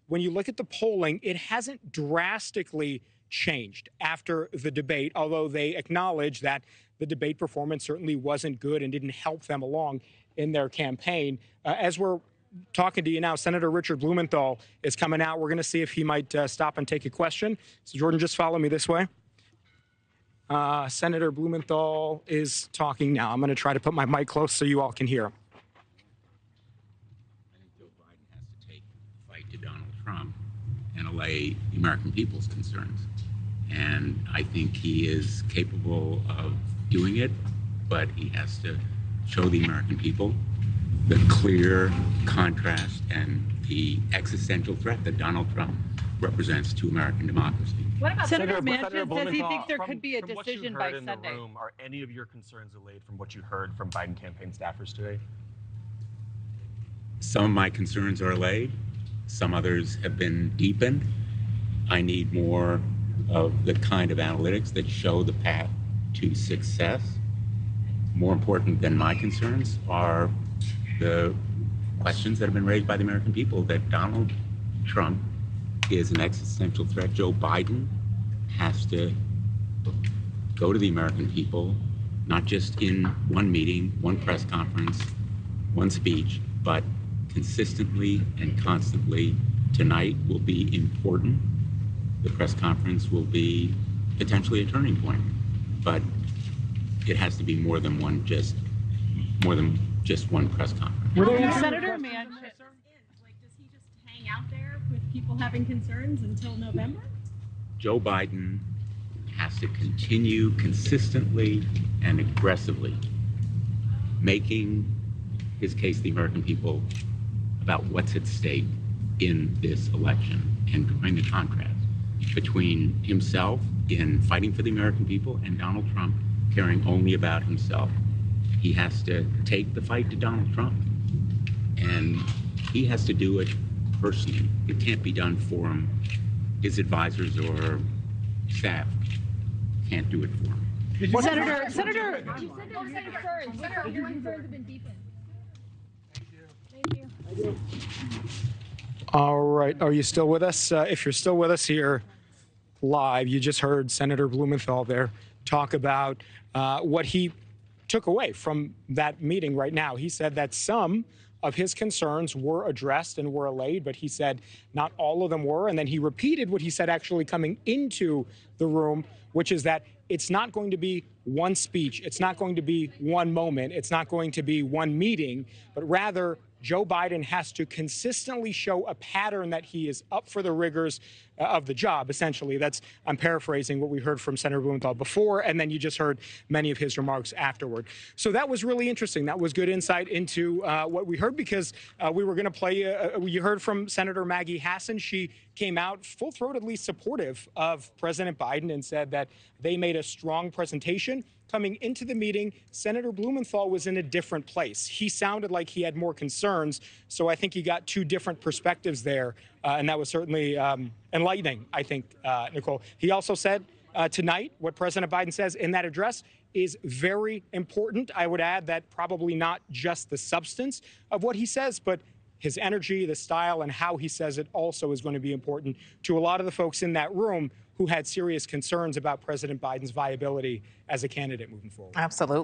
when you look at the polling, it hasn't drastically changed after the debate, although they acknowledge that the debate performance certainly wasn't good and didn't help them along in their campaign. As we're talking to you now, Senator Richard Blumenthal is coming out. We're going to see if he might stop and take a question. So, Jordan, just follow me this way. Senator Blumenthal is talking now. I'm going to try to put my mic close so you all can hear him. I think Joe Biden has to take the fight to Donald Trump and allay the American people's concerns. And I think he is capable of doing it, but he has to show the American people the clear contrast and the existential threat that Donald Trump represents to American democracy. What about Senator Manchin says he thinks there could be a decision by Sunday? In the room, are any of your concerns allayed from what you heard from Biden campaign staffers today? Some of my concerns are allayed. Some others have been deepened. I need more of the kind of analytics that show the path to success. More important than my concerns are the questions that have been raised by the American people that Donald Trump is an existential threat. Joe Biden has to go to the American people, not just in one meeting, one press conference, one speech, but consistently and constantly. Tonight will be important. The press conference will be potentially a turning point, but it has to be more than just one press conference. Senator Manchin. Does he just hang out there with people having concerns until November? Joe Biden has to continue consistently and aggressively making his case to the American people about what's at stake in this election and drawing the contrast between himself in fighting for the American people and Donald Trump caring only about himself. He has to take the fight to Donald Trump, and he has to do it personally. It can't be done for him. His advisors or staff can't do it for him. Well, Senator. You said there were concerns. What are your concerns have been deepened? Thank you. All right. Are you still with us? If you're still with us here live, you just heard Senator Blumenthal there talk about what he took away from that meeting right now. He said that some of his concerns were addressed and were allayed, but he said not all of them were. And then he repeated what he said actually coming into the room, which is that it's not going to be one speech. It's not going to be one moment. It's not going to be one meeting, but rather Joe Biden has to consistently show a pattern that he is up for the rigors of the job, essentially. I'm paraphrasing what we heard from Senator Blumenthal before, and then you just heard many of his remarks afterward. So that was really interesting. That was good insight into what we heard, because we were going to play, you heard from Senator Maggie Hassan. She came out full-throatedly supportive of President Biden and said that they made a strong presentation. Coming into the meeting, Senator Blumenthal was in a different place. He sounded like he had more concerns, so I think he got two different perspectives there, and that was certainly enlightening, I think, Nicole. He also said tonight what President Biden says in that address is very important. I would add that probably not just the substance of what he says, but his energy, the style, and how he says it also is going to be important to a lot of the folks in that room who had serious concerns about President Biden's viability as a candidate moving forward. Absolutely.